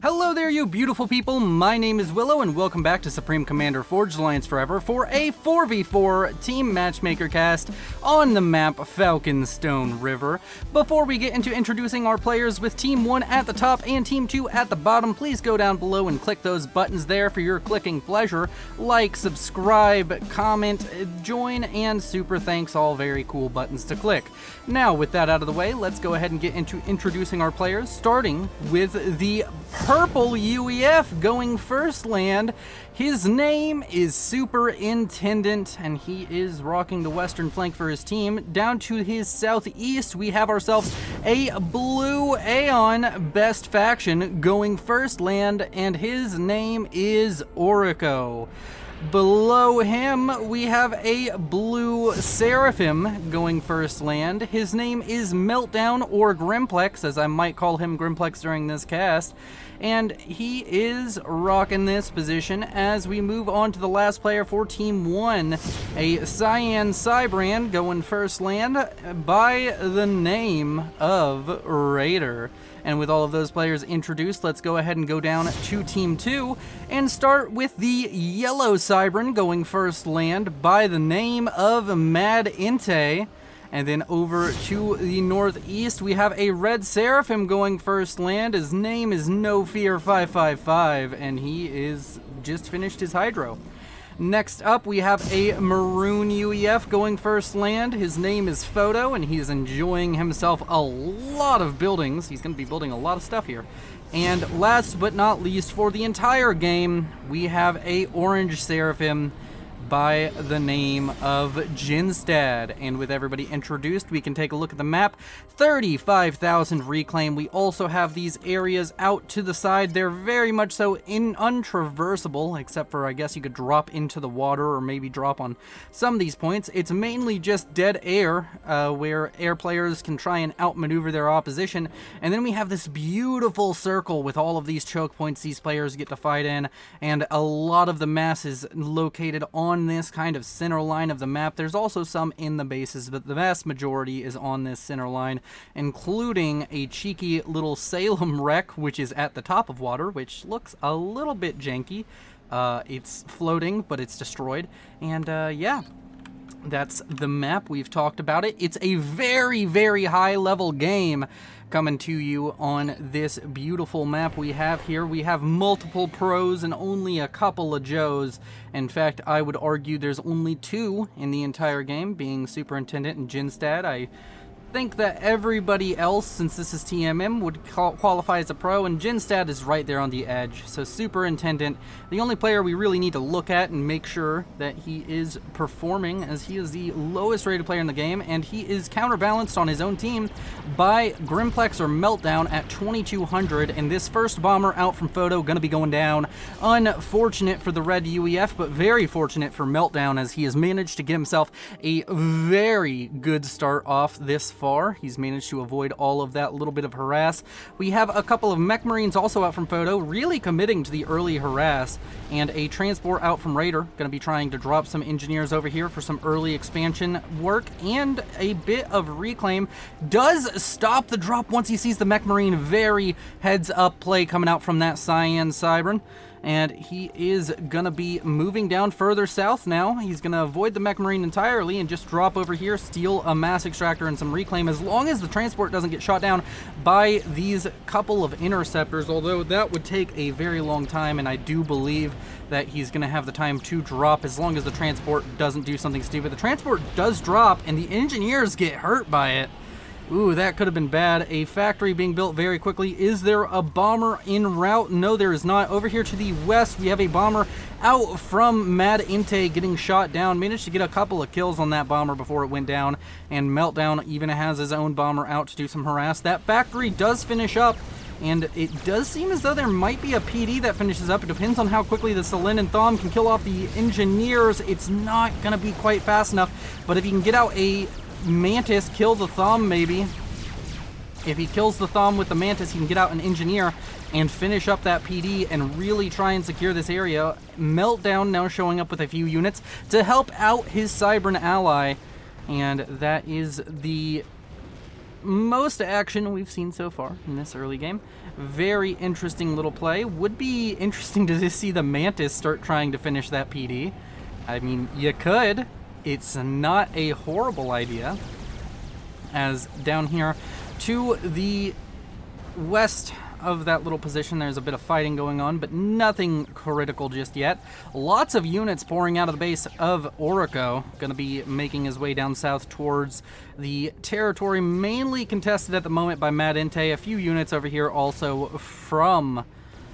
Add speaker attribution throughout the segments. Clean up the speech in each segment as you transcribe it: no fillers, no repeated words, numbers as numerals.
Speaker 1: Hello there, you beautiful people. My name is Willow, and welcome back to Supreme Commander Forged Alliance Forever for a 4v4 Team Matchmaker cast on the map Falcon Stone River. Before we get into introducing our players with Team 1 at the top and Team 2 at the bottom, please go down below and click those buttons there for your clicking pleasure. Like, subscribe, comment, join, and super thanks, all very cool buttons to click. Now, with that out of the way, let's go ahead and get into introducing our players, starting with the purple UEF going first land. His name is Superintendent, and he is rocking the western flank for his team. Down to his southeast, we have ourselves a blue Aeon best faction going first land, and his name is Orico. Below him, we have a blue Seraphim going first land. His name is Meltdown, or Grimplex, as I might call him Grimplex during this cast. And he is rocking this position as we move on to the last player for Team 1. A Cyan Cybrand going first land by the name of Raider. And with all of those players introduced, let's go ahead and go down to Team 2 and start with the yellow Cybran going first land by the name of Mad Inte. And then over to the northeast, we have a red Seraphim going first land. His name is No Fear 555, and he is just finished his Hydro. Next up, we have a maroon UEF going first land. His name is Photo, and he's enjoying himself a lot of buildings. He's going to be building a lot of stuff here. And last but not least, for the entire game, we have a orange Seraphim by the name of Jinstad. And with everybody introduced, we can take a look at the map. 35,000 reclaim. We also have these areas out to the side. They're very much so untraversable, except for, I guess, you could drop into the water or maybe drop on some of these points. It's mainly just dead air, where air players can try and outmaneuver their opposition. And then we have this beautiful circle with all of these choke points these players get to fight in, and a lot of the mass is located on this kind of center line of the map. There's also some in the bases, but the vast majority is on this center line, including a cheeky little Salem wreck, which is at the top of water, which looks a little bit janky. It's floating, but it's destroyed. And yeah, that's the map. We've talked about it. It's a very, very high-level game coming to you on this beautiful map we have here. We have multiple pros and only a couple of Joes. In fact, I would argue there's only two in the entire game, being Superintendent and Jinstad. I think that everybody else, since this is TMM, would qualify as a pro, and Jinstad is right there on the edge. So Superintendent, the only player we really need to look at and make sure that he is performing, as he is the lowest rated player in the game, and he is counterbalanced on his own team by Grimplex or Meltdown at 2200, and this first bomber out from Photo gonna be going down. Unfortunate for the red UEF, but very fortunate for Meltdown, as he has managed to get himself a very good start off this far. He's managed to avoid all of that little bit of harass. We have a couple of mech marines also out from Photo, really committing to the early harass, and a transport out from Raider, going to be trying to drop some engineers over here for some early expansion work, and a bit of reclaim. Does stop the drop once he sees the mech marine. Very heads up play coming out from that Cyan Cybran. And he is going to be moving down further south now. He's going to avoid the mech marine entirely and just drop over here, steal a mass extractor and some reclaim, as long as the transport doesn't get shot down by these couple of interceptors, although that would take a very long time, and I do believe that he's going to have the time to drop as long as the transport doesn't do something stupid. The transport does drop, and the engineers get hurt by it. Ooh, that could have been bad. A factory being built very quickly. Is there a bomber en route? No, there is not. Over here to the west, we have a bomber out from Mad Inte getting shot down. Managed to get a couple of kills on that bomber before it went down. And Meltdown even has his own bomber out to do some harass. That factory does finish up, and it does seem as though there might be a PD that finishes up. It depends on how quickly the Selene and Thom can kill off the engineers. It's not going to be quite fast enough, but if you can get out a Mantis, kill the Thom maybe. If he kills the Thom with the Mantis, he can get out an engineer and finish up that PD and really try and secure this area. Meltdown now showing up with a few units to help out his Cybran ally, and that is the most action we've seen so far in this early game. Very interesting little play. Would be interesting to see the Mantis start trying to finish that PD. I mean, you could. It's not a horrible idea. As down here to the west of that little position, there's a bit of fighting going on, but nothing critical just yet. Lots of units pouring out of the base of Orico, going to be making his way down south towards the territory, mainly contested at the moment by Mad Inte. A few units over here also from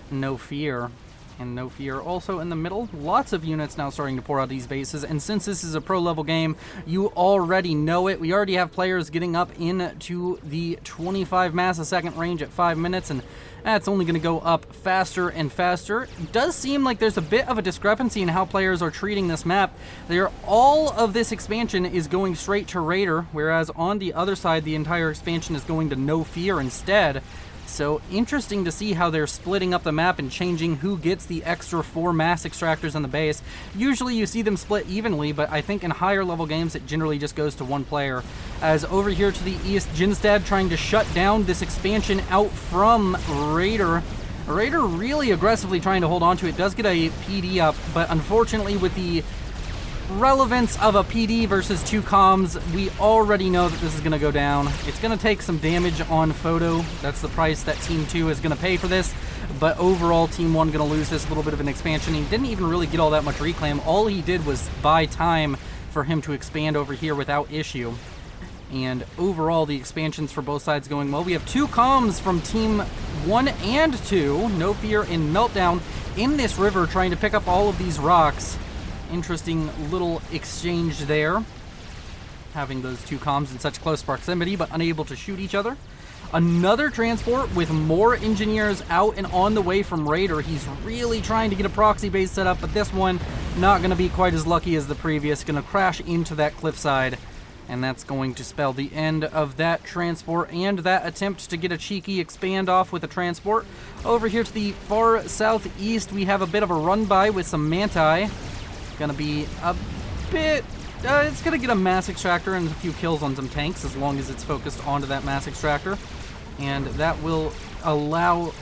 Speaker 1: No Fear. And No Fear also in the middle. Lots of units now starting to pour out these bases, and since this is a pro level game, you already know it. We already have players getting up into the 25 mass a second range at 5 minutes, and that's only going to go up faster and faster. It does seem like there's a bit of a discrepancy in how players are treating this map. All of this expansion is going straight to Raider, whereas on the other side, the entire expansion is going to No Fear instead. So interesting to see how they're splitting up the map and changing who gets the extra 4 mass extractors on the base. Usually you see them split evenly, but I think in higher level games it generally just goes to one player. As over here to the east, Jinstad trying to shut down this expansion out from Raider. Raider really aggressively trying to hold on to it. Does get a PD up, but unfortunately with the relevance of a PD versus 2 comms, we already know that this is going to go down. It's going to take some damage on photo. That's the price that Team 2 is going to pay for this. But overall, Team 1 going to lose this little bit of an expansion. He didn't even really get all that much reclaim. All he did was buy time for him to expand over here without issue. And overall, the expansions for both sides going well. We have 2 comms from Team 1 and 2, No Fear and Meltdown, in this river trying to pick up all of these rocks. Interesting little exchange there, having those 2 comms in such close proximity but unable to shoot each other. Another transport with more engineers out and on the way from Raider. He's really trying to get a proxy base set up, but this one not going to be quite as lucky as the previous. Going to crash into that cliffside, and that's going to spell the end of that transport and that attempt to get a cheeky expand off with a transport. Over here to the far southeast, we have a bit of a run by with some Manti. Gonna be a bit, it's gonna get a mass extractor and a few kills on some tanks as long as it's focused onto that mass extractor, and that will allow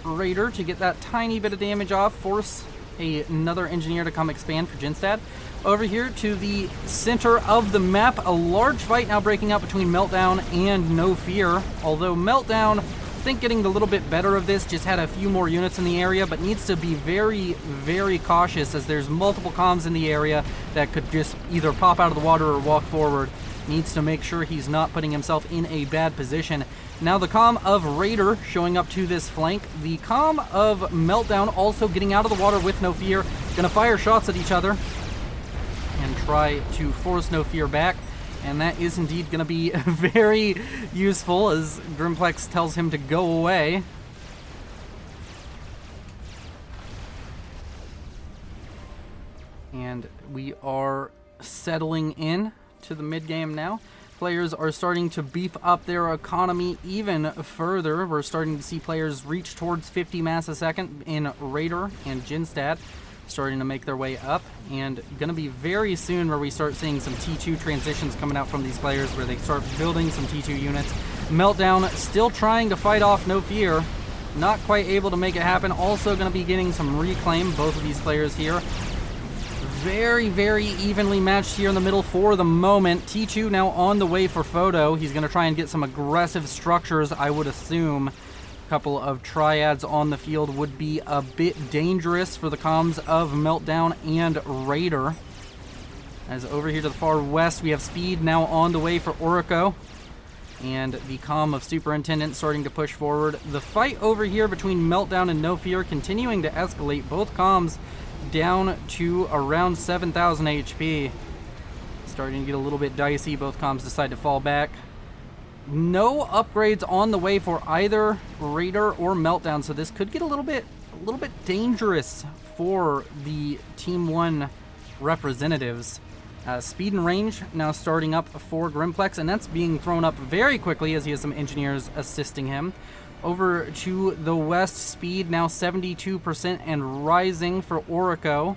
Speaker 1: Raider to get that tiny bit of damage off, force another engineer to come expand for Jinstad. Over here to the center of the map, a large fight now breaking out between Meltdown and No Fear, although Meltdown, I think, getting a little bit better of this, just had a few more units in the area, but needs to be very, very cautious as there's multiple comms in the area that could just either pop out of the water or walk forward. Needs to make sure he's not putting himself in a bad position. Now the comm of Raider showing up to this flank. The comm of Meltdown also getting out of the water with No Fear. Gonna fire shots at each other and try to force No Fear back. And that is indeed going to be very useful as Grimplex tells him to go away. And we are settling in to the mid-game now. Players are starting to beef up their economy even further. We're starting to see players reach towards 50 mass a second in Raider and Jinstad, starting to make their way up, and gonna be very soon where we start seeing some T2 transitions coming out from these players where they start building some T2 units. Meltdown still trying to fight off No Fear, not quite able to make it happen. Also gonna be getting some reclaim, both of these players here. Very, very evenly matched here in the middle for the moment. T2 now on the way for photo. He's gonna try and get some aggressive structures, I would assume. Couple of triads on the field would be a bit dangerous for the comms of Meltdown and Raider. As over here to the far west, we have Speed now on the way for Orico, and the comm of Superintendent starting to push forward. The fight over here between Meltdown and No Fear continuing to escalate. Both comms down to around 7,000 HP. Starting to get a little bit dicey. Both comms decide to fall back. No upgrades on the way for either Raider or Meltdown, so this could get a little bit dangerous for the Team 1 representatives. Speed and range now starting up for Grimplex, and that's being thrown up very quickly as he has some engineers assisting him. Over to the west, speed now 72% and rising for Orico.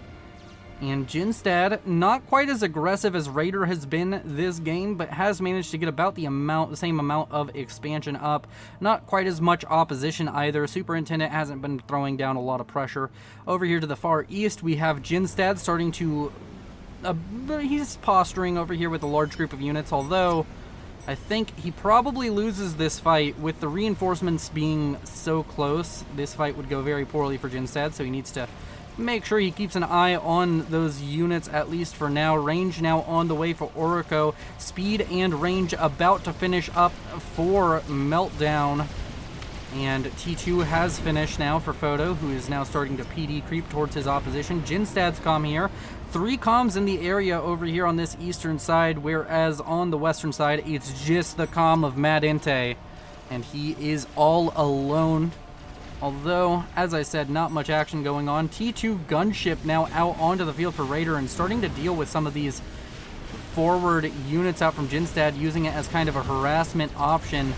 Speaker 1: And Jinstad, not quite as aggressive as Raider has been this game, but has managed to get about the same amount of expansion up. Not quite as much opposition either. Superintendent hasn't been throwing down a lot of pressure. Over here to the far east, we have Jinstad starting to... he's posturing over here with a large group of units, although I think he probably loses this fight. With the reinforcements being so close, this fight would go very poorly for Jinstad, so he needs to make sure he keeps an eye on those units, at least for now. Range now on the way for Orico. Speed and range about to finish up for Meltdown. And T2 has finished now for Photo, who is now starting to PD creep towards his opposition. Jinstad's comm here. 3 comms in the area over here on this eastern side, whereas on the western side, it's just the comm of Madente. And he is all alone. Although, as I said, not much action going on. T2 gunship now out onto the field for Raider and starting to deal with some of these forward units out from Jinstad, using it as kind of a harassment option.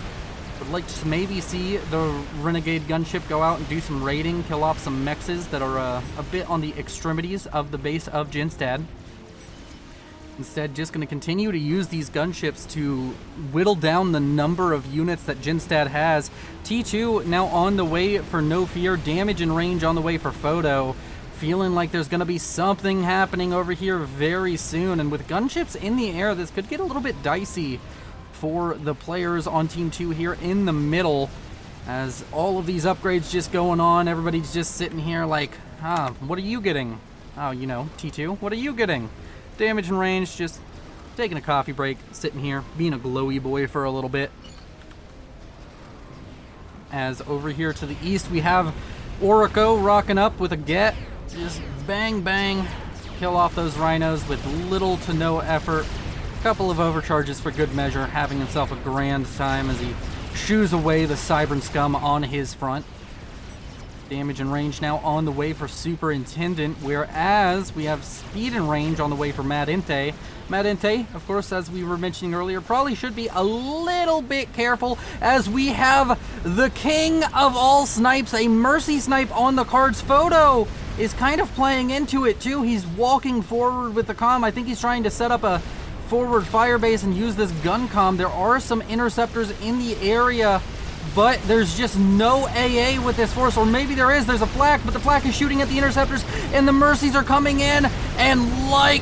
Speaker 1: Would like to maybe see the Renegade gunship go out and do some raiding, kill off some mexes that are a bit on the extremities of the base of Jinstad. Instead, just going to continue to use these gunships to whittle down the number of units that Jinstad has. T2 now on the way for No Fear. Damage and range on the way for Photo. Feeling like there's going to be something happening over here very soon. And with gunships in the air, this could get a little bit dicey for the players on Team 2 here in the middle. As all of these upgrades just going on, everybody's just sitting here like, what are you getting? Oh, you know, T2, what are you getting? Damage and range, just taking a coffee break, sitting here, being a glowy boy for a little bit. As over here to the east, we have Orico rocking up with a get. Just bang, bang, kill off those rhinos with little to no effort. Couple of overcharges for good measure, having himself a grand time as he shoos away the Cybern scum on his front. Damage and range now on the way for Superintendent, whereas we have speed and range on the way for Madente. Madente, of course, as we were mentioning earlier, probably should be a little bit careful, as we have the king of all snipes, a mercy snipe on the cards. Photo is kind of playing into it too. He's walking forward with the comm. I think he's trying to set up a forward fire base and use this gun comm. There are some interceptors in the area, but there's just no AA with this force, or maybe there is. There's a flak, but the flak is shooting at the interceptors, and the mercies are coming in, and like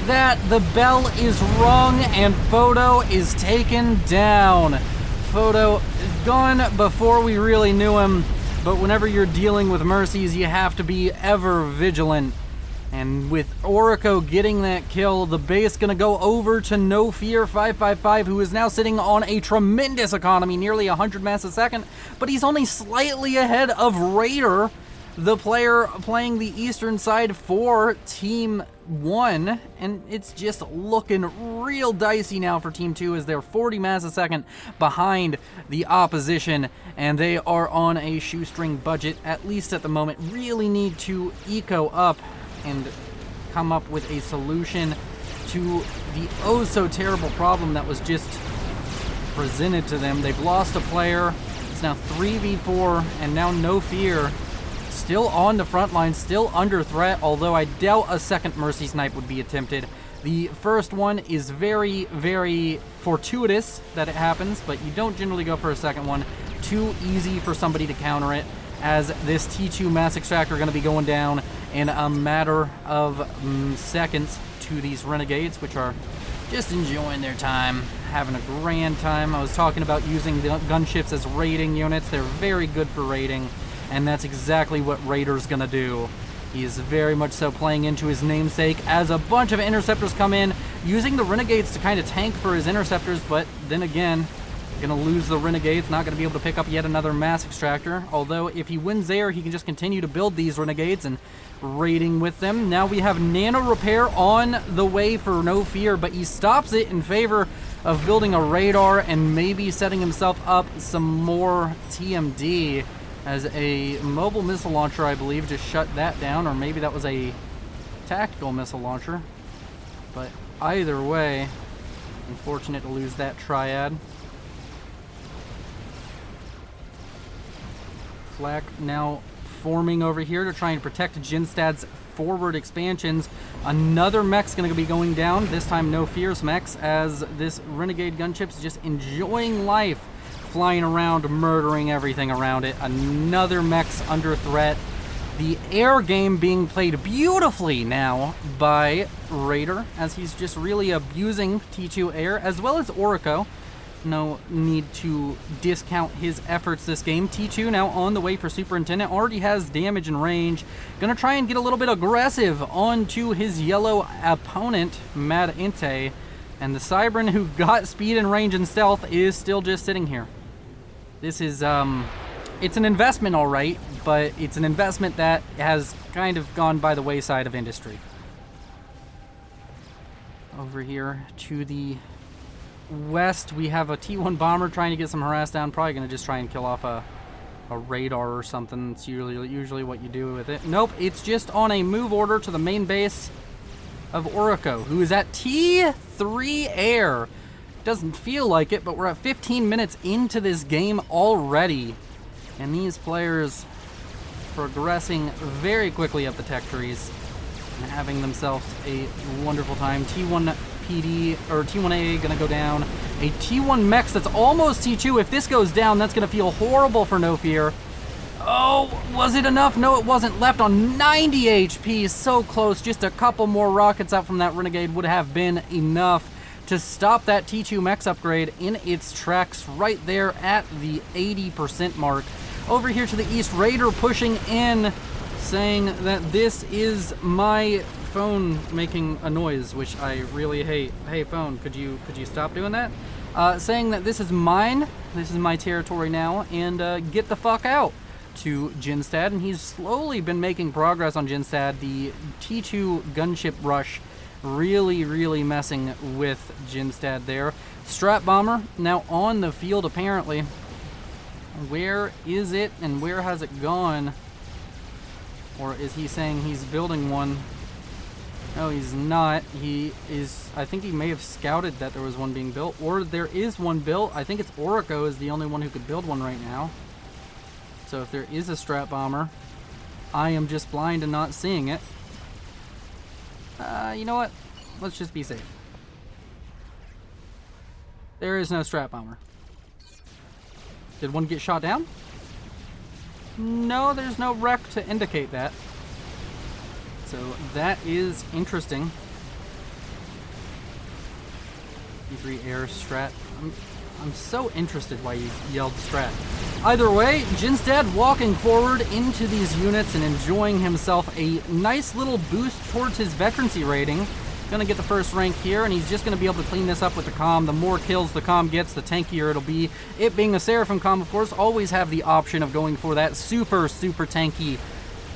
Speaker 1: that, the bell is rung, and Photo is taken down. Photo gone before we really knew him, but whenever you're dealing with mercies, you have to be ever vigilant. And with Orico getting that kill, the base gonna go over to No Fear 555, who is now sitting on a tremendous economy, nearly 100 mass a second, but he's only slightly ahead of Raider, the player playing the eastern side for Team 1, and it's just looking real dicey now for Team 2 as they're 40 mass a second behind the opposition, and they are on a shoestring budget, at least at the moment. Really need to eco up and come up with a solution to the oh so terrible problem that was just presented to them. They've lost a player. It's now 3v4, and now No Fear still on the front line, still under threat, although I doubt a second mercy snipe would be attempted. The first one is very, very fortuitous that it happens, but you don't generally go for a second one. Too easy for somebody to counter it, as this T2 mass extractor going to be going down in a matter of seconds to these renegades, which are just enjoying their time, having a grand time. I was talking about using the gunships as raiding units. They're very good for raiding, and that's exactly what Raider's going to do. He is very much so playing into his namesake as a bunch of interceptors come in, using the renegades to kind of tank for his interceptors, but then again, gonna lose the renegades, not gonna be able to pick up yet another mass extractor. Although if he wins there, he can just continue to build these renegades and raiding with them. Now we have nano repair on the way for No Fear, but he stops it in favor of building a radar and maybe setting himself up some more TMD, as a mobile missile launcher, I believe, just shut that down, or maybe that was a tactical missile launcher. But either way, unfortunate to lose that triad. Flak now forming over here to try and protect Jinstad's forward expansions. Another mech's going to be going down, this time no fears mechs, as this Renegade gunship's just enjoying life, flying around, murdering everything around it. Another mech's under threat. The air game being played beautifully now by Raider, as he's just really abusing T2 air, as well as Orico. No need to discount his efforts this game. T2 now on the way for Superintendent, already has damage and range. Gonna try and get a little bit aggressive onto his yellow opponent, Mad Inte. And the Cybran, who got speed and range and stealth, is still just sitting here. This is, it's an investment, all right, but it's an investment that has kind of gone by the wayside of industry. Over here to the west, we have a T1 bomber trying to get some harass down. Probably going to just try and kill off a radar or something. It's usually what you do with it. Nope, it's just on a move order to the main base of Orico, who is at T3 air. Doesn't feel like it, but we're at 15 minutes into this game already. And these players progressing very quickly up the tech trees and having themselves a wonderful time. T1 PD, or T1A gonna go down. A T1 Mex that's almost T2. If this goes down, that's gonna feel horrible for No Fear. Oh, was it enough? No, it wasn't. Left on 90 HP, so close. Just a couple more rockets out from that Renegade would have been enough to stop that T2 Mex upgrade in its tracks right there at the 80% mark. Over here to the east, Raider pushing in, saying that this is my phone making a noise, which I really hate. Hey phone, could you stop doing that? Saying that this is mine, this is my territory now, and get the fuck out to Jinstad. And he's slowly been making progress on Jinstad. The T2 gunship rush really messing with Jinstad there. Strat bomber now on the field apparently. Where is it and where has it gone? Or is he saying he's building one? No, he's not. He is, I think he may have scouted that there was one being built, or there is one built. I think it's Orico is the only one who could build one right now. So if there is a strat bomber, I am just blind and not seeing it. You know what? Let's just be safe. There is no strat bomber. Did one get shot down? No, there's no wreck to indicate that. So that is interesting. E3 air strat. I'm so interested why you yelled strat. Either way, Jinstad walking forward into these units and enjoying himself a nice little boost towards his veterancy rating. Gonna get the first rank here, and he's just gonna be able to clean this up with the comm. The more kills the comm gets, the tankier it'll be. It being a Seraphim comm, of course, always have the option of going for that super tanky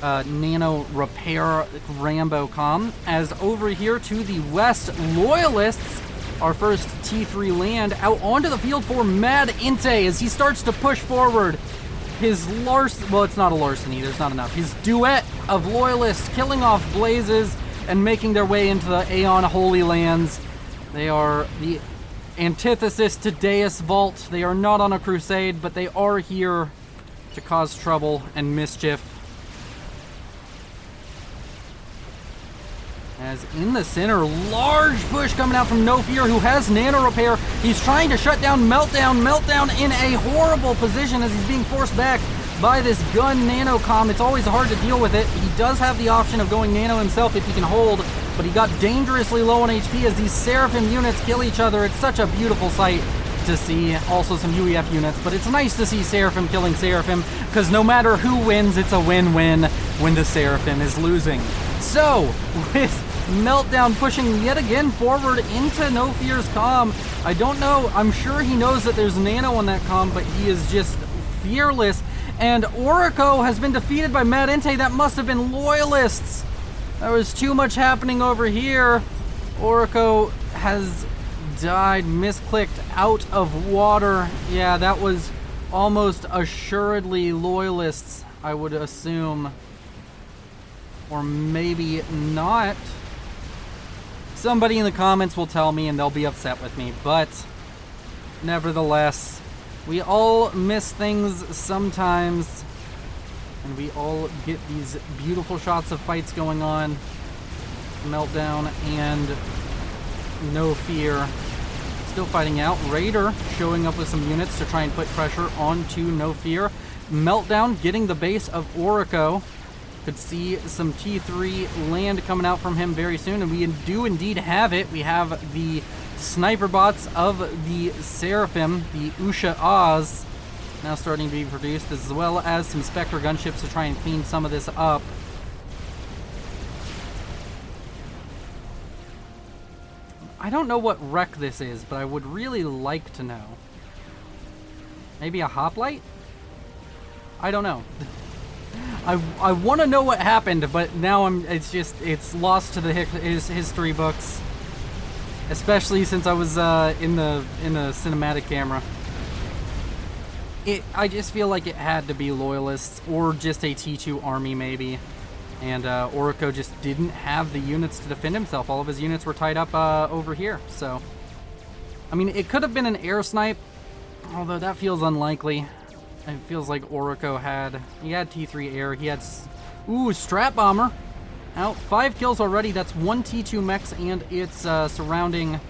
Speaker 1: nano repair Rambo comm. As over here to the west, Loyalists, our first T3 land, out onto the field for Mad Inte as he starts to push forward. His well, it's not a larceny, there's not enough. His duet of Loyalists killing off Blazes and making their way into the Aeon Holy Lands. They are the antithesis to Deus Vault. They are not on a crusade, but they are here to cause trouble and mischief. As in the center, large push coming out from No Fear, who has nano repair. He's trying to shut down Meltdown. Meltdown in a horrible position as he's being forced back by this gun nano comm. It's always hard to deal with it. He does have the option of going nano himself if he can hold, but he got dangerously low on HP as these Seraphim units kill each other. It's such a beautiful sight to see. Also some UEF units, but it's nice to see Seraphim killing Seraphim, because no matter who wins, it's a win-win when the Seraphim is losing. So, with Meltdown pushing yet again forward into No Fear's comm, I don't know, I'm sure he knows that there's nano on that comm, but he is just fearless. And Orico has been defeated by Mad Inte. That must have been Loyalists. There was too much happening over here. Orico has died, misclicked out of water. Yeah, that was almost assuredly Loyalists, I would assume. Or maybe not. Somebody in the comments will tell me and they'll be upset with me, but nevertheless, we all miss things sometimes, And we all get these beautiful shots of fights going on. Meltdown and No Fear still fighting out. Raider showing up with some units to try and put pressure onto No Fear. Meltdown getting the base of Orico. Could see some T3 land coming out from him very soon, and we do indeed have it. We have the sniper bots of the Seraphim, the Usha Oz, now starting to be produced, as well as some Spectre gunships to try and clean some of this up. I don't know what wreck this is, but I would really like to know. Maybe a hoplite? I don't know. I want to know what happened, but now it's lost to the history books, especially since I was in the cinematic camera. I just feel like it had to be loyalists or just a T2 army maybe, and Orico just didn't have the units to defend himself. All of his units were tied up over here. So, I mean, it could have been an air snipe, although that feels unlikely. It feels like Orico had T3 air. He had, Strat Bomber out. 5 kills already. That's 1 T2 mechs and its surrounding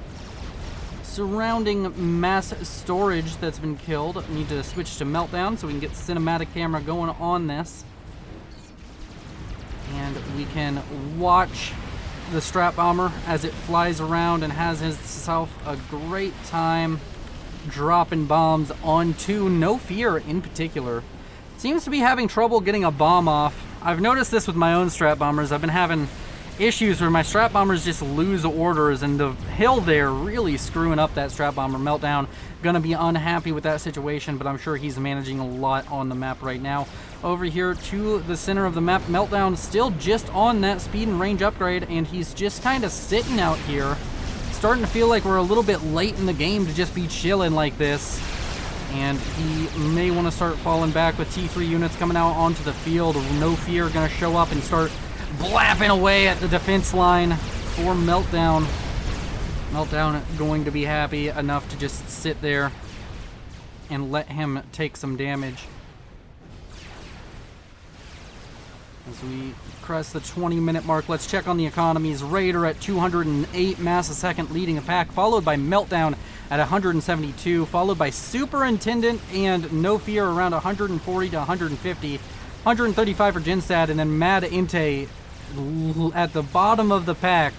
Speaker 1: mass storage that's been killed. Need to switch to Meltdown so we can get cinematic camera going on this. And we can watch the Strat Bomber as it flies around and has itself a great time dropping bombs onto No Fear in particular. Seems to be having trouble getting a bomb off. I've noticed this with my own Strat Bombers. I've been having issues where my Strat Bombers just lose orders, and the hill there really screwing up that Strat Bomber. Meltdown gonna be unhappy with that situation, but I'm sure he's managing a lot on the map right now. Over here to the center of the map, Meltdown still just on that speed and range upgrade, and he's just kind of sitting out here. Starting to feel like we're a little bit late in the game to just be chilling like this. And he may want to start falling back with T3 units coming out onto the field. No Fear going to show up and start blapping away at the defense line for Meltdown. Meltdown going to be happy enough to just sit there and let him take some damage. As we crest the 20-minute mark, let's check on the economies. Raider at 208 mass a second leading the pack, followed by Meltdown at 172, followed by Superintendent and No Fear around 140 to 150, 135 for Jinstad, and then Mad Inte at the bottom of the pack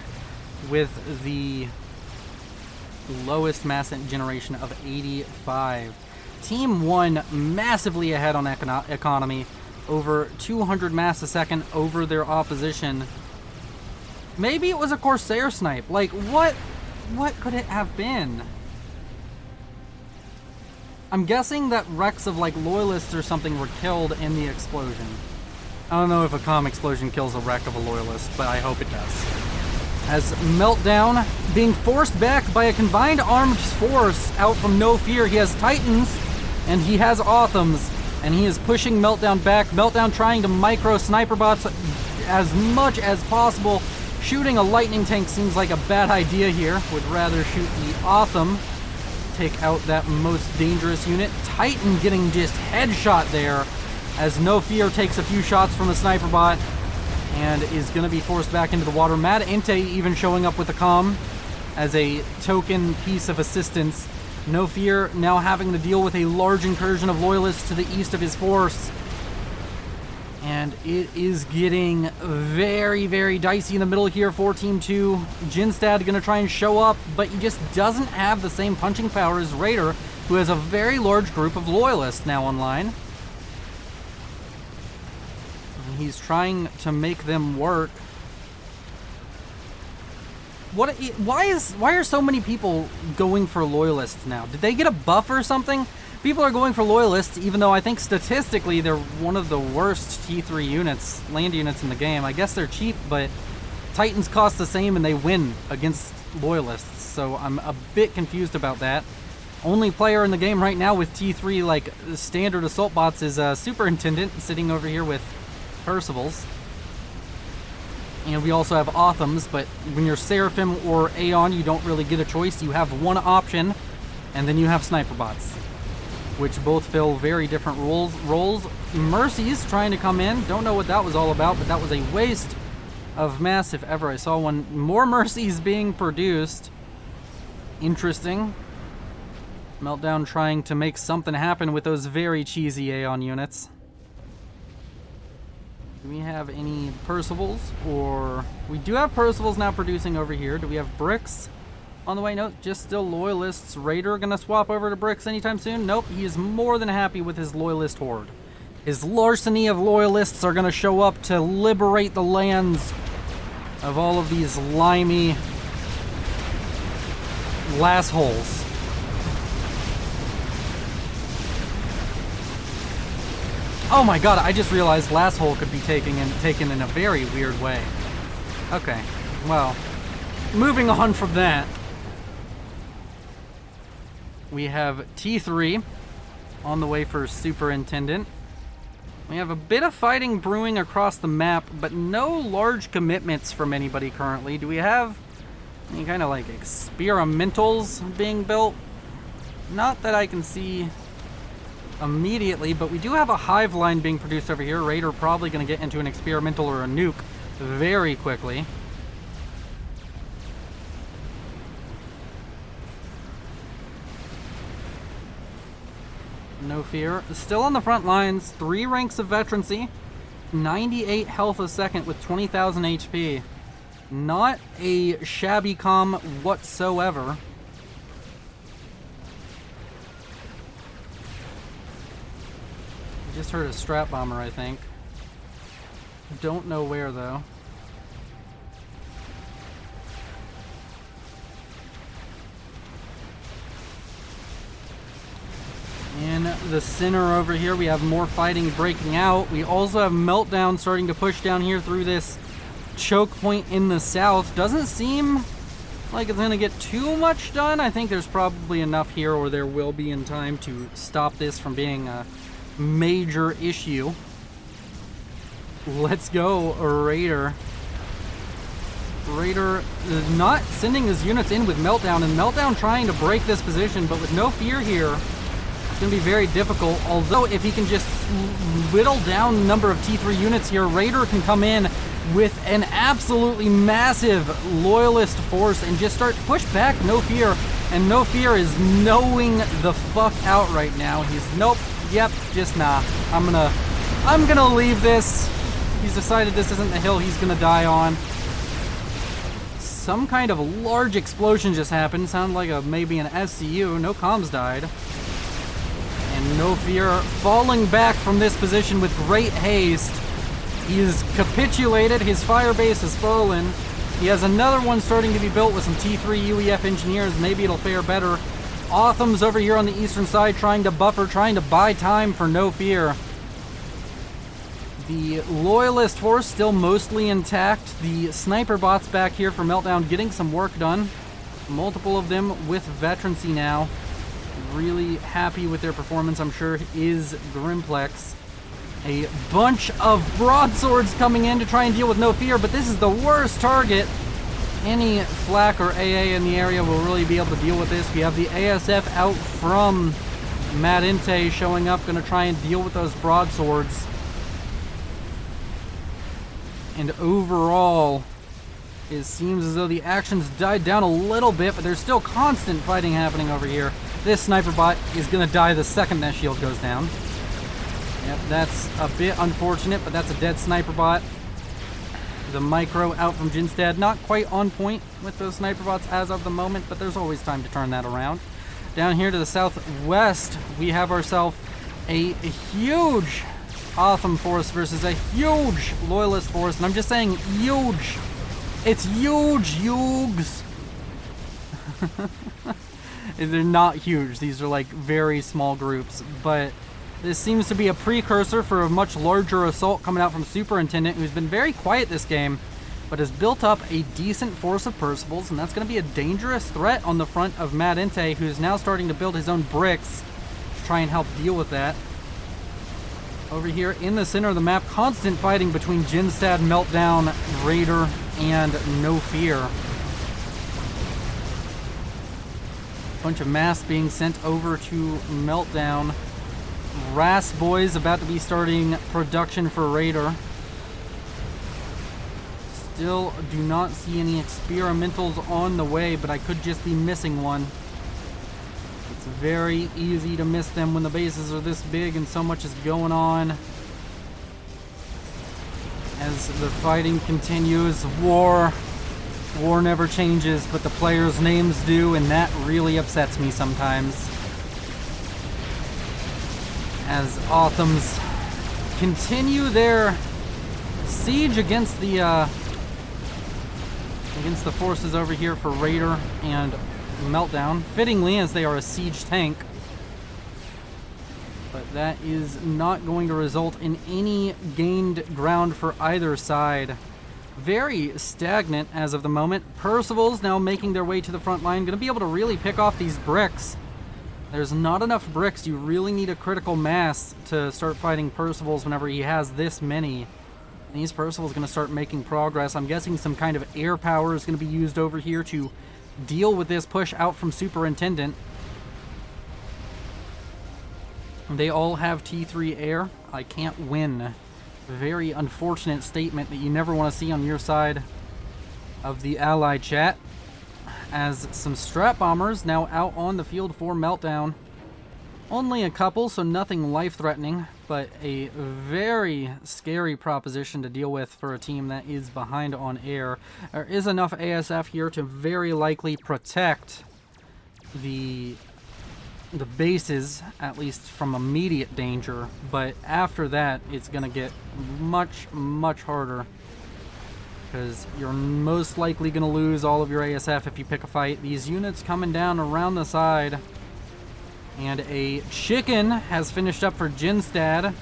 Speaker 1: with the lowest mass generation of 85. Team 1 massively ahead on economy, over 200 mass a second over their opposition. Maybe it was a Corsair snipe. Like, what could it have been? I'm guessing that wrecks of like loyalists or something were killed in the explosion. I don't know if a comm explosion kills a wreck of a loyalist, but I hope it does. As Meltdown being forced back by a combined armed force out from No Fear. He has Titans and he has Authams, and he is pushing Meltdown back. Meltdown trying to micro sniper bots as much as possible. Shooting a lightning tank seems like a bad idea here. Would rather shoot the Autham, take out that most dangerous unit. Titan getting just headshot there as No Fear takes a few shots from the sniper bot and is going to be forced back into the water. Mad Inte even showing up with the comm as a token piece of assistance. No Fear now having to deal with a large incursion of loyalists to the east of his force. And it is getting very, very dicey in the middle here for Team 2. Jinstad going to try and show up, but he just doesn't have the same punching power as Raider, who has a very large group of loyalists now online. And he's trying to make them work. Why are so many people going for loyalists now? Did they get a buff or something? People are going for loyalists, even though I think statistically they're one of the worst T3 units, land units in the game. I guess they're cheap, but Titans cost the same and they win against loyalists. So I'm a bit confused about that. Only player in the game right now with T3 like standard assault bots is Superintendent, sitting over here with Percivals. And we also have Authams, but when you're Seraphim or Aeon, you don't really get a choice. You have one option, and then you have sniper bots. which both fill very different roles. Mercy's trying to come in. Don't know what that was all about, but that was a waste of mass if ever I saw one. More Mercies being produced. Interesting. Meltdown trying to make something happen with those very cheesy Aeon units. Do we have any Percivals? Or we do have Percivals now producing over here. Do we have bricks on the way? Nope, just still Loyalists. Raider gonna swap over to bricks anytime soon? Nope, he is more than happy with his Loyalist horde. His larceny of Loyalists are gonna show up to liberate the lands of all of these limey lassholes. Oh my god, I just realized Lasshole could be taken in a very weird way. Okay, well, moving on from that. We have T3 on the way for Superintendent. We have a bit of fighting brewing across the map, but no large commitments from anybody currently. Do we have any kind of like experimentals being built? Not that I can see immediately, but we do have a hive line being produced over here. Raider probably going to get into an experimental or a nuke very quickly. No fear. Still on the front lines, 3 ranks of veterancy, 98 health a second with 20,000 HP. Not a shabby comm whatsoever. Just heard a strap bomber, I think. Don't know where, though. In the center over here, we have more fighting breaking out. We also have Meltdown starting to push down here through this choke point in the south. Doesn't seem like it's going to get too much done. I think there's probably enough here, or there will be in time, to stop this from being a major issue. Let's go, Raider. Raider not sending his units in with Meltdown, and Meltdown trying to break this position, but with no fear here, it's going to be very difficult. Although if he can just whittle down the number of T3 units here, Raider can come in with an absolutely massive Loyalist force and just start to push back No Fear. And No Fear is knowing the fuck out right now. He's nope. Yep, just nah. I'm gonna leave this. He's decided this isn't the hill he's gonna die on. Some kind of large explosion just happened. Sounded like maybe an SCU. No comms died. And No Fear falling back from this position with great haste. He has capitulated. His fire base has fallen. He has another one starting to be built with some T3 UEF engineers. Maybe it'll fare better. Otham's over here on the eastern side trying to buffer, trying to buy time for No Fear. The Loyalist force still mostly intact. The sniper bots back here for Meltdown getting some work done. Multiple of them with veterancy now. Really happy with their performance, I'm sure, is Grimplex. A bunch of broadswords coming in to try and deal with No Fear, but this is the worst target. Any flak or AA in the area will really be able to deal with this. We have the ASF out from Mad Inte showing up, going to try and deal with those broadswords. And overall, it seems as though the actions died down a little bit, but there's still constant fighting happening over here. This sniper bot is going to die the second that shield goes down. Yep, that's a bit unfortunate, but that's a dead sniper bot. The micro out from Jinstad, not quite on point with those sniper bots as of the moment, but there's always time to turn that around. Down here to the southwest, we have ourselves a huge Otham force versus a huge Loyalist force, and I'm just saying huge. It's huge, huges. They're not huge. These are like very small groups, but this seems to be a precursor for a much larger assault coming out from Superintendent, who's been very quiet this game, but has built up a decent force of Percivals, and that's going to be a dangerous threat on the front of Mad Inte, who's now starting to build his own bricks to try and help deal with that. Over here in the center of the map, constant fighting between Jinstad, Meltdown, Raider, and No Fear. Bunch of mass being sent over to Meltdown. Ras boys about to be starting production for Raider. Still do not see any experimentals on the way, but I could just be missing one. It's very easy to miss them when the bases are this big and so much is going on. As the fighting continues, war never changes, but the players' names do, and that really upsets me sometimes. As Othams continue their siege against the forces over here for Raider and Meltdown, fittingly as they are a siege tank. But that is not going to result in any gained ground for either side. Very stagnant as of the moment. Percival's now making their way to the front line, going to be able to really pick off these bricks. There's not enough bricks. You really need a critical mass to start fighting Percival's whenever he has this many. These Percival's going to start making progress. I'm guessing some kind of air power is going to be used over here to deal with this push out from Superintendent. They all have T3 air. I can't win. Very unfortunate statement that you never want to see on your side of the Allied chat. As some strap bombers now out on the field for Meltdown. Only a couple, so nothing life-threatening, but a very scary proposition to deal with for a team that is behind on air. There is enough ASF here to very likely protect the bases, at least from immediate danger, but after that it's going to get much harder, because you're most likely going to lose all of your ASF if you pick a fight. These units coming down around the side. And a chicken has finished up for Jinstad.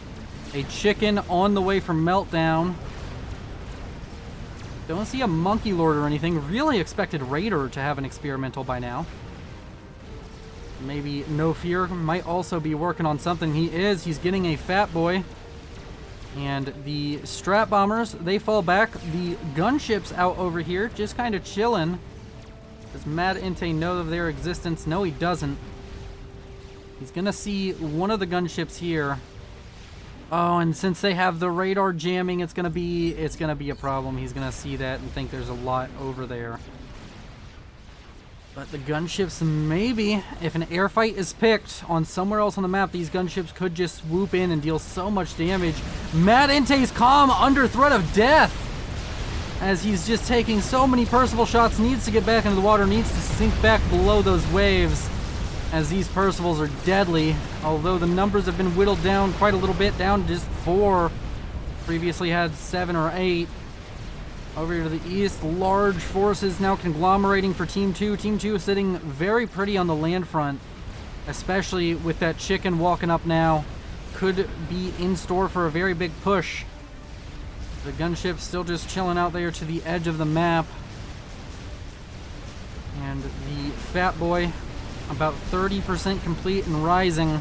Speaker 1: A chicken on the way for Meltdown. Don't see a Monkey Lord or anything. Really expected Raider to have an experimental by now. Maybe No Fear might also be working on something. He is. He's getting a Fat Boy. And the strap bombers, they fall back. The gunships out over here just kind of chilling. Does Mad Inte know of their existence? No, he doesn't. He's gonna see one of the gunships here. Oh, and since they have the radar jamming, it's gonna be a problem. He's gonna see that and think there's a lot over there. But the gunships, maybe, if an air fight is picked on somewhere else on the map, these gunships could just swoop in and deal so much damage. Mad Inte's calm under threat of death, as he's just taking so many Percival shots, needs to get back into the water, needs to sink back below those waves, as these Percivals are deadly, although the numbers have been whittled down quite a little bit, down to just 4. Previously had 7 or 8. Over here to the east, large forces now conglomerating for Team 2. Team 2 sitting very pretty on the land front, especially with that chicken walking up now. Could be in store for a very big push. The gunship's still just chilling out there to the edge of the map. And the Fat Boy about 30% complete and rising.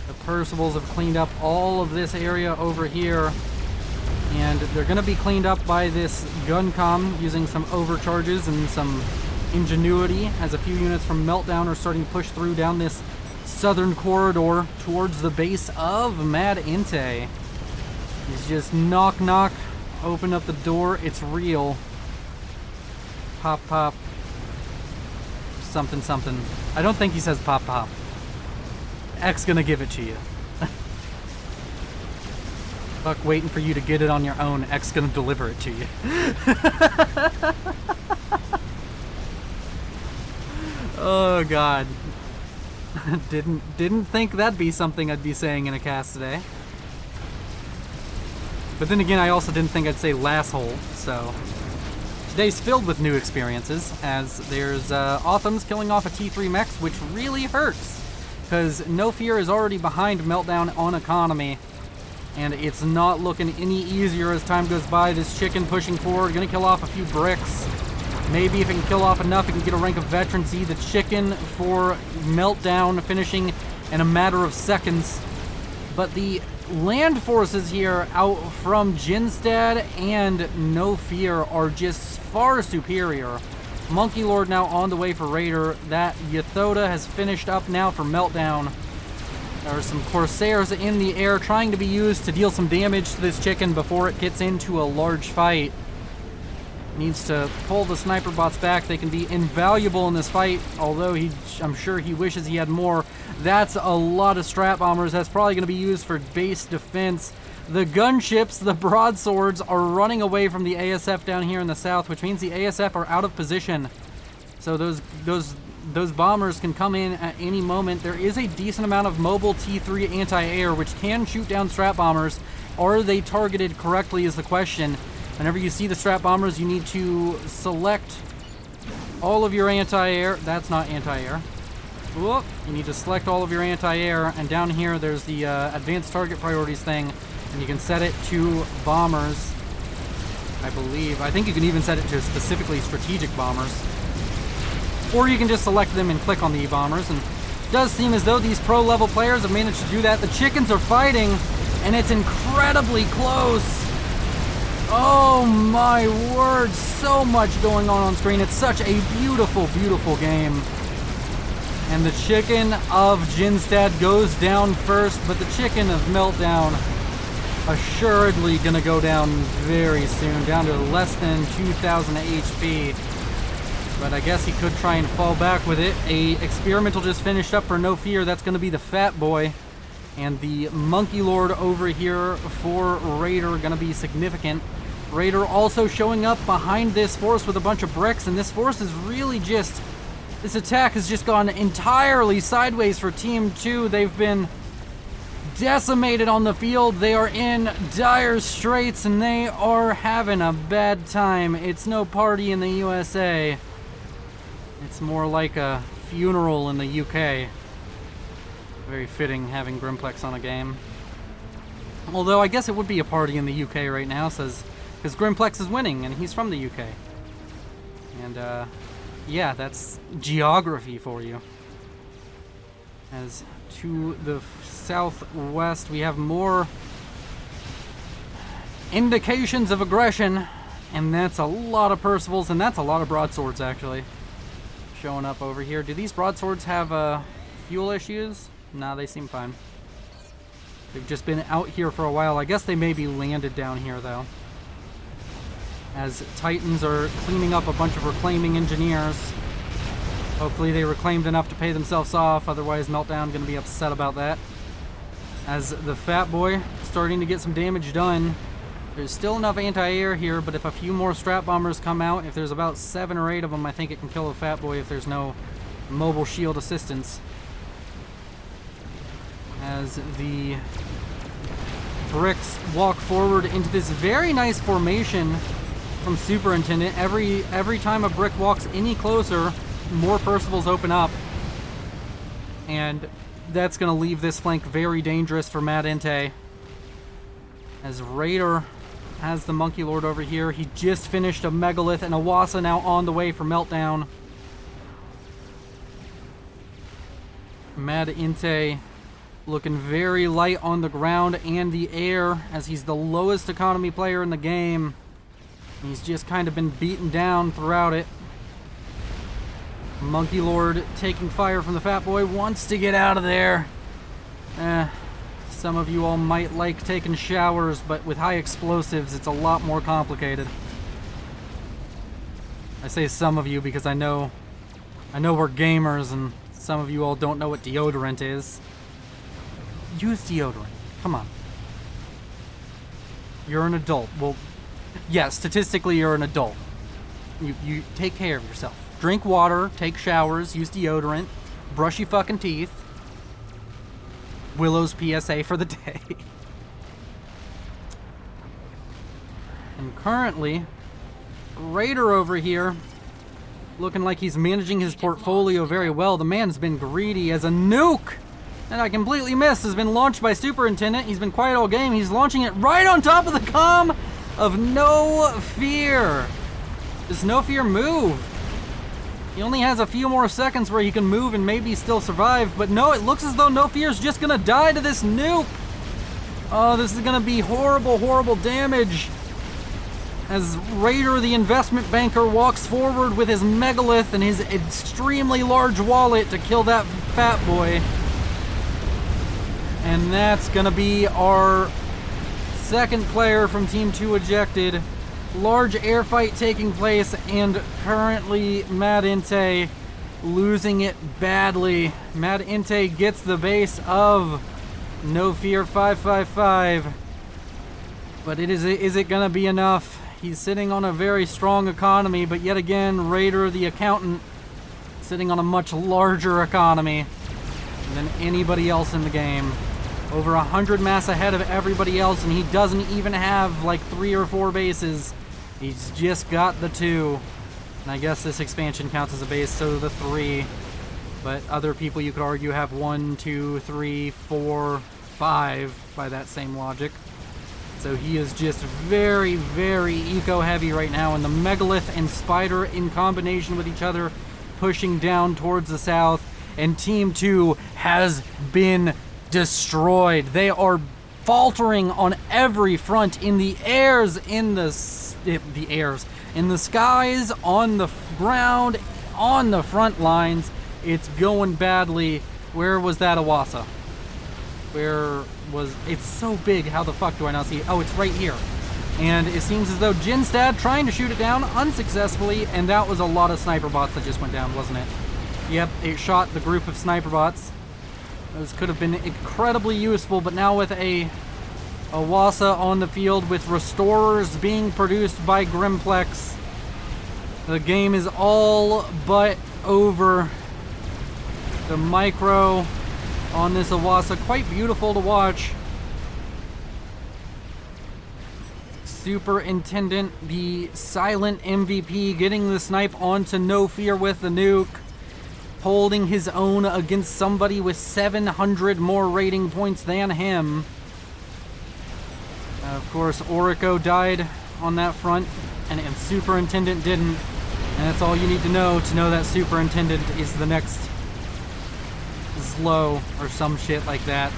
Speaker 1: The Percivals have cleaned up all of this area over here, and they're going to be cleaned up by this gun comm using some overcharges and some ingenuity, as a few units from Meltdown are starting to push through down this southern corridor towards the base of Mad Inte. He's just knock knock, open up the door, it's real. Pop, pop. Something, something. I don't think he says pop, pop. X gonna give it to you. Fuck waiting for you to get it on your own. X gonna deliver it to you. Oh, God. Didn't think that'd be something I'd be saying in a cast today. But then again, I also didn't think I'd say lasshole, so... Today's filled with new experiences, as there's Othams killing off a T3 Mex, which really hurts, because No Fear is already behind Meltdown on economy, and it's not looking any easier as time goes by. This chicken pushing forward, gonna kill off a few bricks. Maybe if it can kill off enough, it can get a rank of veteran. See the chicken for Meltdown finishing in a matter of seconds. But the land forces here out from Jinstad and No Fear are just far superior. Monkey Lord now on the way for Raider. That Yathoda has finished up now for Meltdown. There are some Corsairs in the air trying to be used to deal some damage to this chicken before it gets into a large fight. Needs to pull the sniper bots back. They can be invaluable in this fight, although I'm sure he wishes he had more. That's a lot of strat bombers. That's probably going to be used for base defense. The gunships, the broadswords, are running away from the ASF down here in the south, which means the ASF are out of position. So those bombers can come in at any moment. There is a decent amount of mobile T3 anti-air, which can shoot down strat bombers. Are they targeted correctly is the question. Whenever you see the strat bombers, you need to select all of your anti-air. That's not anti-air. Whoop. You need to select all of your anti-air, and down here there's the advanced target priorities thing, and you can set it to bombers, I believe. I think you can even set it to specifically strategic bombers. Or you can just select them and click on the bombers, and it does seem as though these pro-level players have managed to do that. The chickens are fighting, and it's incredibly close. Oh my word, so much going on screen. It's such a beautiful, beautiful game. And the chicken of Jinstad goes down first, but the chicken of Meltdown assuredly gonna go down very soon, down to less than 2,000 HP. But I guess he could try and fall back with it. A experimental just finished up for No Fear. That's gonna be the Fat Boy. And the Monkey Lord over here for Raider gonna be significant. Raider also showing up behind this force with a bunch of bricks, and this force is really just... This attack has just gone entirely sideways for Team 2. They've been decimated on the field. They are in dire straits, and they are having a bad time. It's no party in the USA. It's more like a funeral in the UK. Very fitting having Grimplex on a game. Although I guess it would be a party in the UK right now, because Grimplex is winning and he's from the UK. And yeah, that's geography for you. As to the southwest, we have more indications of aggression, and that's a lot of Percivals, and that's a lot of broadswords actually showing up over here. Do these broadswords have fuel issues? Nah, they seem fine. They've just been out here for a while. I guess they may be landed down here, though. As Titans are cleaning up a bunch of reclaiming engineers. Hopefully they reclaimed enough to pay themselves off, otherwise Meltdown gonna be upset about that. As the Fat Boy starting to get some damage done. There's still enough anti-air here, but if a few more strat bombers come out, if there's about 7 or 8 of them, I think it can kill the Fat Boy if there's no mobile shield assistance. As the bricks walk forward into this very nice formation from Superintendent. Every time a brick walks any closer, more Percivals open up. And that's going to leave this flank very dangerous for Mad Inte. As Raider has the Monkey Lord over here. He just finished a Megalith, and a Wassa now on the way for Meltdown. Mad Inte looking very light on the ground and the air, as he's the lowest economy player in the game. He's just kind of been beaten down throughout it. Monkey Lord taking fire from the Fat Boy, wants to get out of there. Some of you all might like taking showers, but with high explosives, it's a lot more complicated. I say some of you because I know we're gamers, and some of you all don't know what deodorant is. Use deodorant. Come on. You're an adult. Well, yeah, statistically you're an adult. You take care of yourself. Drink water, take showers, use deodorant, brush your fucking teeth. Willow's PSA for the day. And currently, Raider over here, looking like he's managing his portfolio very well. The man's been greedy as a nuke. And I completely missed. Has been launched by Superintendent. He's been quiet all game. He's launching it right on top of the comm of No Fear. Does No Fear move? He only has a few more seconds where he can move and maybe still survive. But no, it looks as though No Fear's just gonna die to this nuke. Oh, this is gonna be horrible, horrible damage. as Raider the investment banker walks forward with his megalith and his extremely large wallet to kill that fat boy. And that's gonna be our second player from Team 2 ejected. Large air fight taking place, and currently Mad Inte losing it badly. Mad Inte gets the base of No Fear 555. But is it gonna be enough? He's sitting on a very strong economy, but yet again, Raider the accountant sitting on a much larger economy than anybody else in the game. Over 100 mass ahead of everybody else, and he doesn't even have like 3 or 4 bases. He's just got the 2. And I guess this expansion counts as a base, so the 3. But other people, you could argue, have 1, 2, 3, 4, 5 by that same logic. So he is just very, very eco-heavy right now, and the Megalith and Spider in combination with each other pushing down towards the south, and Team 2 has been destroyed. They are faltering on every front, in the airs, in the skies, on the ground, on the front lines. It's going badly. Where was that Awasa? It's so big, how the fuck do I not see it? Oh, it's right here. And it seems as though Jinstad trying to shoot it down unsuccessfully, and that was a lot of sniper bots that just went down, wasn't it? Yep, it shot the group of sniper bots. Those could have been incredibly useful, but now with a Awasa on the field with restorers being produced by Grimplex, the game is all but over. The micro on this Awasa, quite beautiful to watch. Superintendent, the silent MVP, getting the snipe onto No Fear with the nuke, holding his own against somebody with 700 more rating points than him. Of course, Orico died on that front, and Superintendent didn't. And that's all you need to know that Superintendent is the next Slow or some shit like that.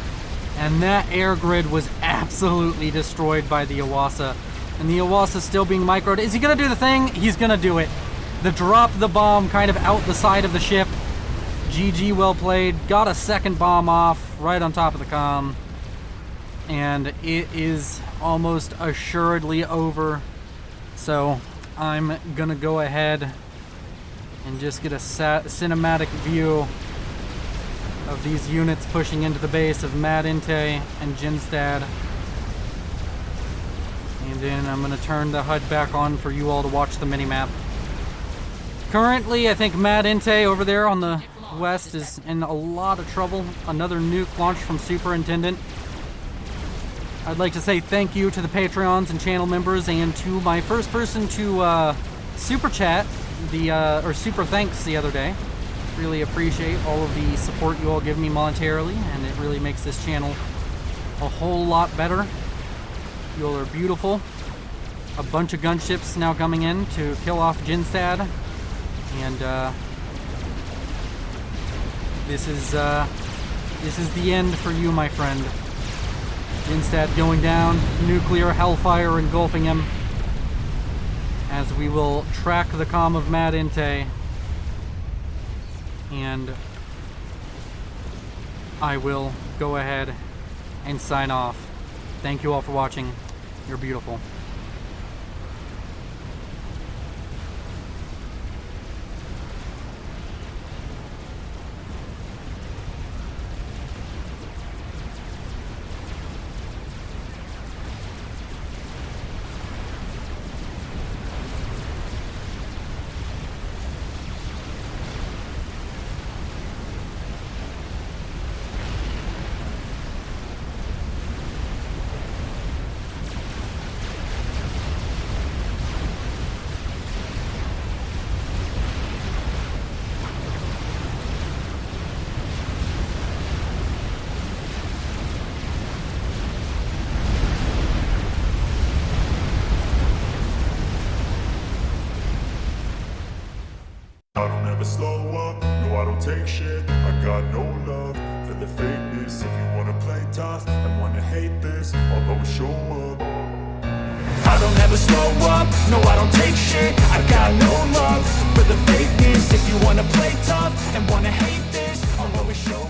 Speaker 1: And that air grid was absolutely destroyed by the Awasa. And the Awasa still being microed. Is he gonna do the thing? He's gonna do it. The drop the bomb kind of out the side of the ship. GG, well played. Got a second bomb off right on top of the comm. And it is almost assuredly over. So I'm gonna go ahead and just get a cinematic view of these units pushing into the base of Mad Inte and Jinstad. And then I'm going to turn the HUD back on for you all to watch the minimap. Currently, I think Mad Inte over there on the west is in a lot of trouble. Another nuke launched from Superintendent. I'd like to say thank you to the Patreons and channel members, and to my first person to super chat, or super thanks the other day. Really appreciate all of the support you all give me monetarily, and it really makes this channel a whole lot better. You all are beautiful. A bunch of gunships now coming in to kill off Jinstad, and this is the end for you, my friend. Jinstad going down, nuclear hellfire engulfing him, as we will track the comm of Mad Inte. And I will go ahead and sign off. Thank you all for watching. You're beautiful.
Speaker 2: I don't ever slow up, no I don't take shit. I got no love for the fakeness. If you wanna play tough and wanna hate this, I'll always show up. I don't ever
Speaker 3: slow up, no I don't take shit. I got no love for the fakeness. If you wanna play tough and wanna hate this, I'll always show